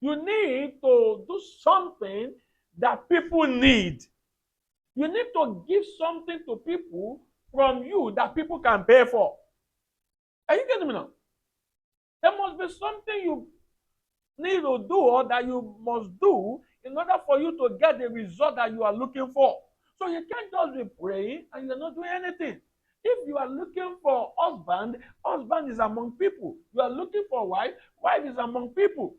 You need to do something that people need. You need to give something to people from you that people can pay for. Are you getting me now? There must be something you need to do or that you must do in order for you to get the result that you are looking for. So you can't just be praying and you're not doing anything. If you are looking for husband, husband is among people. You are looking for wife, wife is among people.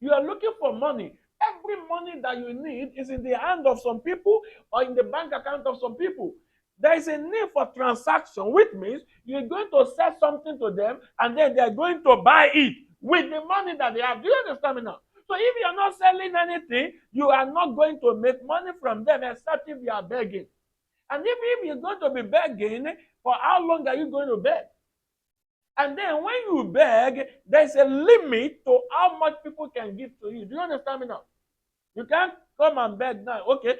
You are looking for money. Every money that you need is in the hand of some people or in the bank account of some people. There is a need for transaction, which means you're going to sell something to them and then they're going to buy it with the money that they have. Do you understand me now? So if you're not selling anything, you are not going to make money from them except if you are begging. And if you're going to be begging, for how long are you going to beg? And then when you beg, there's a limit to how much people can give to you. Do you understand me now? You can't come and beg now. Okay.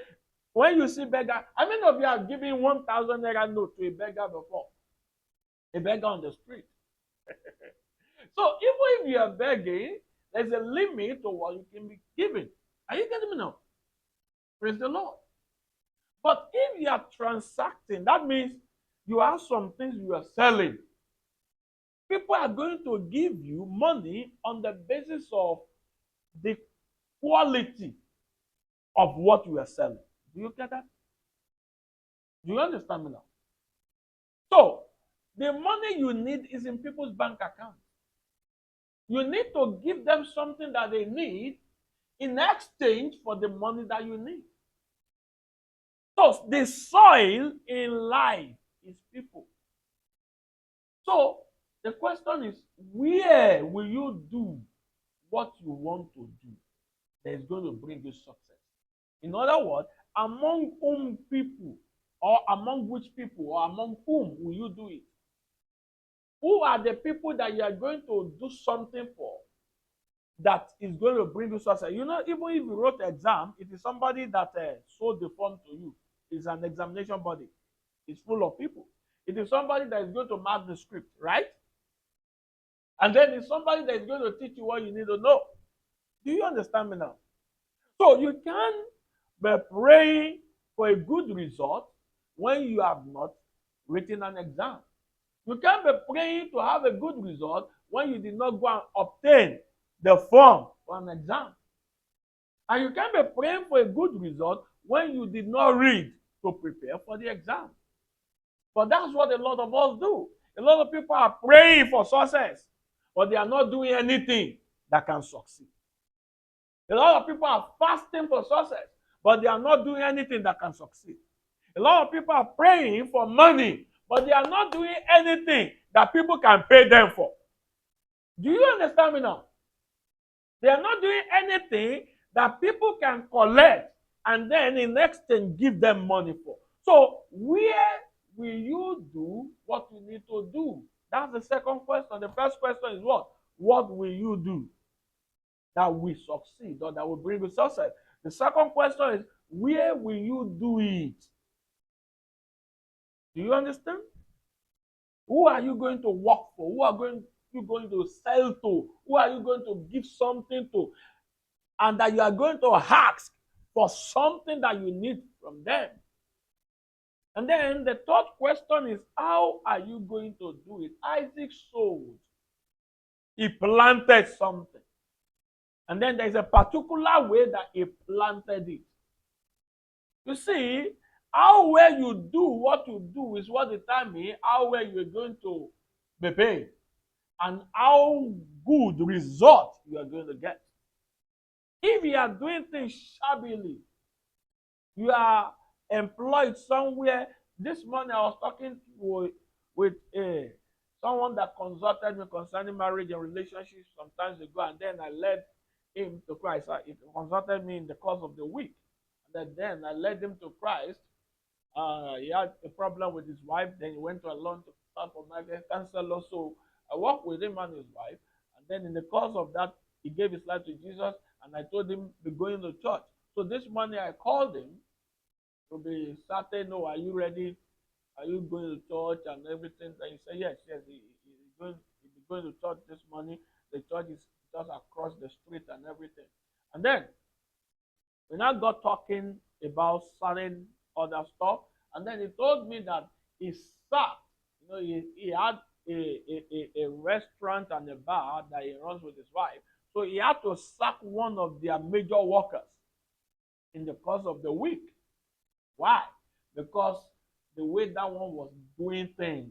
When you see beggar, how many of you have given 1,000 naira note to a beggar before? A beggar on the street. So even if you are begging, there's a limit to what you can be given. Are you getting me now? Praise the Lord. But if you are transacting, that means you have some things you are selling. People are going to give you money on the basis of the quality of what you are selling. Do you get that? Do you understand me now? So, the money you need is in people's bank account. You need to give them something that they need in exchange for the money that you need. So, the soil in life is people. So, the question is, where will you do what you want to do that is going to bring you success? In other words, among whom people, or among which people, or among whom will you do it? Who are the people that you are going to do something for that is going to bring you success? You know, even if you wrote exam, it is somebody that sold the form to you. It's an examination body. It's full of people. It is somebody that is going to mark the script, right? And then it's somebody that is going to teach you what you need to know. Do you understand me now? So you can be praying for a good result when you have not written an exam. You can't be praying to have a good result when you did not go and obtain the form for an exam. And you can't be praying for a good result when you did not read to prepare for the exam. But that's what a lot of us do. A lot of people are praying for success, but they are not doing anything that can succeed. A lot of people are fasting for success, but they are not doing anything that can succeed. A lot of people are praying for money, but they are not doing anything that people can pay them for. Do you understand me now? They are not doing anything that people can collect and then in exchange give them money for. So where will you do what you need to do? That's the second question. The first question is what? What will you do that will succeed or that will bring you success? The second question is where will you do it? Do you understand? Who are you going to work for? Who are you going to sell to? Who are you going to give something to? And that you are going to ask for something that you need from them. And then the third question is, how are you going to do it? Isaac sowed. He planted something. And then there's a particular way that he planted it. You see, how well you do what you do is what determines how well you're going to be paid and how good result you are going to get. If you are doing things shabbily, you are employed somewhere. This morning I was talking with someone that consulted me concerning marriage and relationships some times ago, and then I led him to Christ. He consulted me in the course of the week, and then I led him to Christ. He had a problem with his wife. Then he went to a loan to start for marriage counselor. So I worked with him and his wife, and then in the course of that, he gave his life to Jesus, and I told him be going to church. So this morning I called him to be certain, no, are you ready? Are you going to church and everything? And he said, yes, he'll be going to church this morning. The church is just across the street and everything. And then we now got talking about certain other stuff. And then he told me that he sat, he had a restaurant and a bar that he runs with his wife. So he had to sack one of their major workers in the course of the week. Why? Because the way that one was doing things,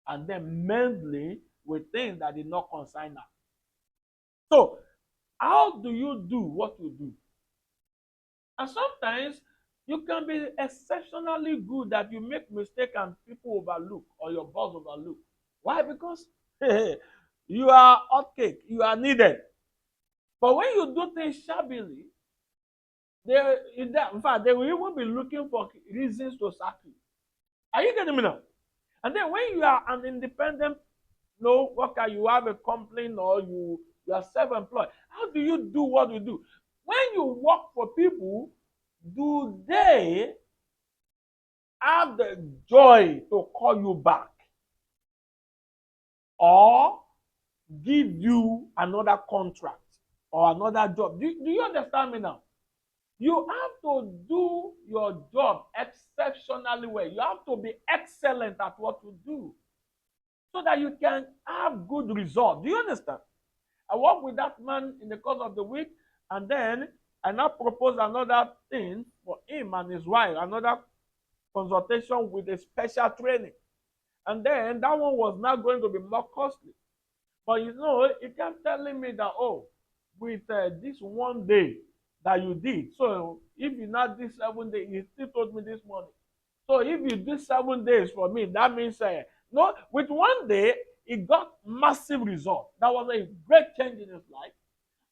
and then mainly with things that did not concern her. So, how do you do what you do? And sometimes you can be exceptionally good that you make mistake and people overlook or your boss overlook. Why? Because you are hotcake, you are needed. But when you do things shabbily, in fact, they will even be looking for reasons to sack you. Are you getting me now? And then when you are an independent worker, you have a company or you are self-employed. How do you do what you do? When you work for people, do they have the joy to call you back or give you another contract or another job? Do you understand me now? You have to do your job exceptionally well. You have to be excellent at what you do so that you can have good results. Do you understand? I worked with that man in the course of the week, and then I now propose another thing for him and his wife, another consultation with a special training. And then that one was now going to be more costly. But he kept telling me that, with this one day that you did, so if you not did 7 days, he still told me this morning. So if you did 7 days for me, that means, no, with one day, he got massive result. That was a great change in his life.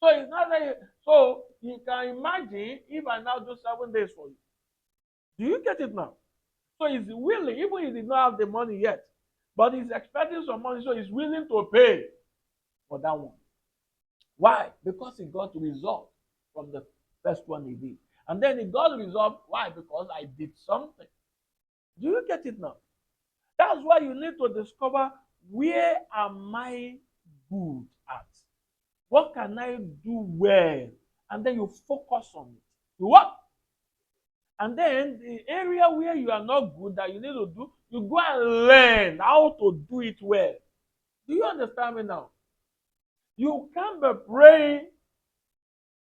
So it's not like, so you can imagine if I now do 7 days for you. Do you get it now? So he's willing, even if he did not have the money yet, but he's expecting some money, so he's willing to pay for that one. Why? Because he got result from the first one he did. And then he got result. Why? Because I did something. Do you get it now? That's why you need to discover, where am I good at? What can I do well? And then you focus on it. You what? And then the area where you are not good that you need to do, you go and learn how to do it well. Do you understand me now? You can't be praying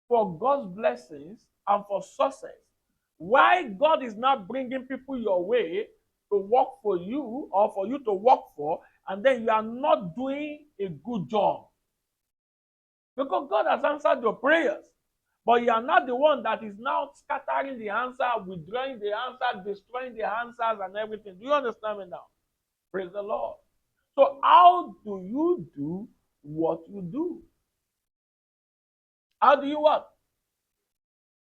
for God's blessings and for success. Why God is not bringing people your way to work for you or for you to work for, and then you are not doing a good job? Because God has answered your prayers, but you are not the one that is now scattering the answer, withdrawing the answer, destroying the answers and everything. Do you understand me now? Praise the Lord. So how do you do what you do? How do you what?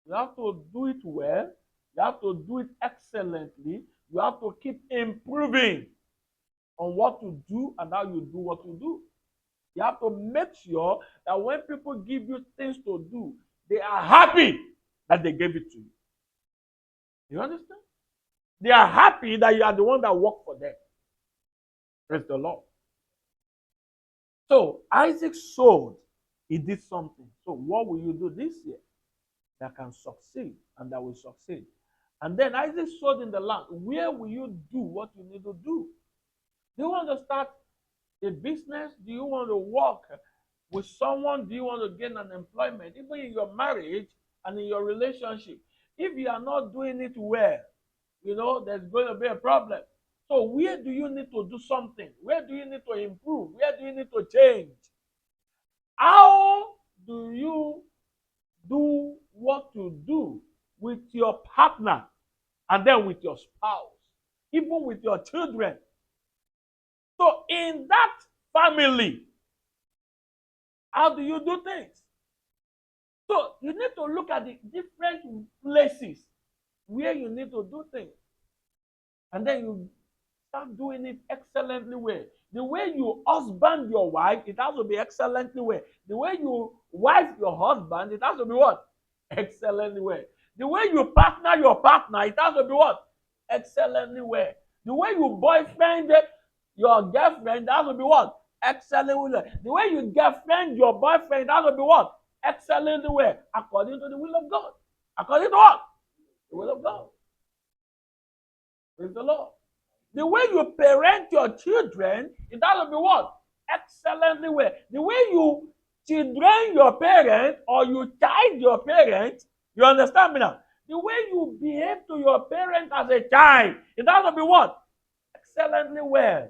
You have to do it well. You have to do it excellently. You have to keep improving on what you do and how you do what you do. You have to make sure that when people give you things to do, they are happy that they gave it to you. You understand? They are happy that you are the one that worked for them. Praise the Lord. So Isaac sowed. He did something. So what will you do this year that can succeed and that will succeed? And then Isaac sowed in the land. Where will you do what you need to do? Do you want to start a business? Do you want to work with someone? Do you want to gain an employment? Even in your marriage and in your relationship, if you are not doing it well, there's going to be a problem. So where do you need to do something? Where do you need to improve? Where do you need to change? How do you do what you do with your partner and then with your spouse, even with your children? So in that family, how do you do things? So you need to look at the different places where you need to do things. And then you start doing it excellently well. The way you husband your wife, it has to be excellently well. The way you wife your husband, it has to be what? Excellently well. The way you partner your partner, it has to be what? Excellently well. The way you boyfriend your girlfriend, that has to be what? Excellently well. The way you girlfriend your boyfriend, that will be what? Excellently well. According to the will of God. According to what? The will of God. Praise the Lord. The way you parent your children, that will be what? Excellently well. The way you children your parent or you child your parent, you understand me now? The way you behave to your parent as a child, that will be what? Excellently well.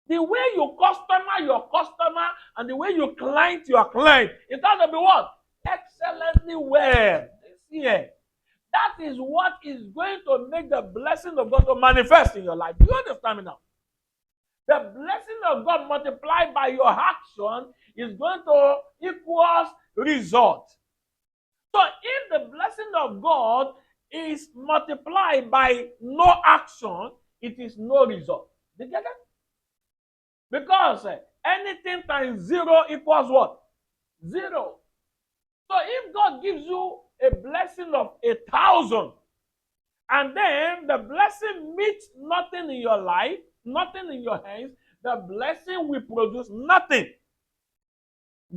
The way you customer your customer and the way you client your client, that will be what? Excellently well. See here. That is what is going to make the blessing of God to manifest in your life. Do you understand me now? The blessing of God multiplied by your action is going to equals result. So if the blessing of God is multiplied by no action, it is no result. Did you get that? Because anything times 0 equals what? 0. So if God gives you a blessing of 1,000, and then the blessing meets nothing in your life, nothing in your hands, the blessing will produce nothing.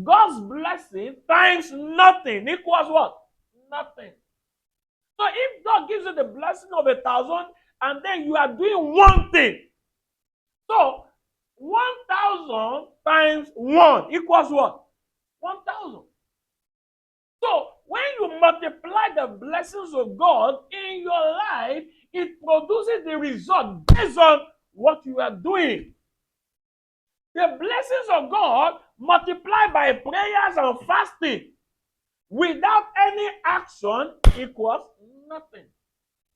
God's blessing times nothing equals what? Nothing. So if God gives you the blessing of 1,000 and then you are doing one thing, so 1,000 times 1 equals what? 1,000. So when you multiply the blessings of God in your life, it produces the result based on what you are doing. The blessings of God multiplied by prayers and fasting without any action equals nothing.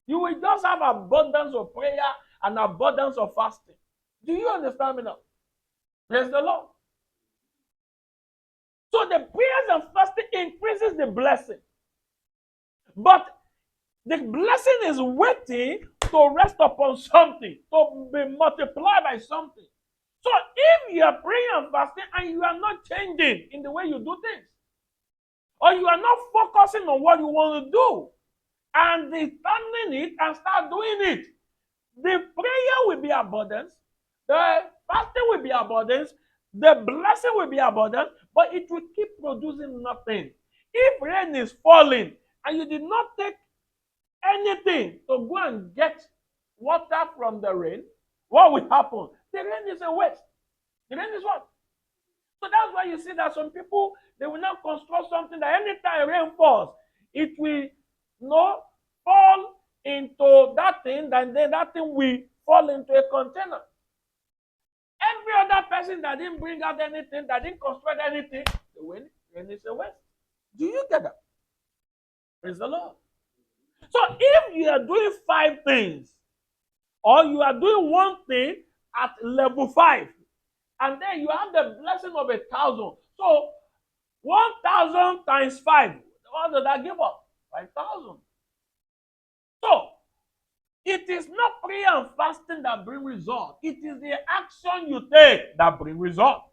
You will just have abundance of prayer and abundance of fasting. Do you understand me now? Praise the Lord. So the prayers and fasting increases the blessing. But the blessing is waiting to rest upon something, to be multiplied by something. So if you are praying and fasting and you are not changing in the way you do things, or you are not focusing on what you want to do, and determining it and start doing it, the prayer will be abundance, the fasting will be abundance, the blessing will be abundance, but it will keep producing nothing. If rain is falling and you did not take anything to go and get water from the rain, what will happen? The rain is a waste. The rain is what? So that's why you see that some people, they will not construct something that anytime rain falls, it will fall into that thing, and then that thing will fall into a container. Every other person that didn't bring out anything, that didn't construct anything, the rain is a waste. Do you get that? Praise the Lord. So if you are doing 5 things, or you are doing one thing at level 5, and then you have the blessing of 1,000. So 1,000 times 5, what does that give us? 5,000. So it is not prayer and fasting that bring result. It is the action you take that bring result.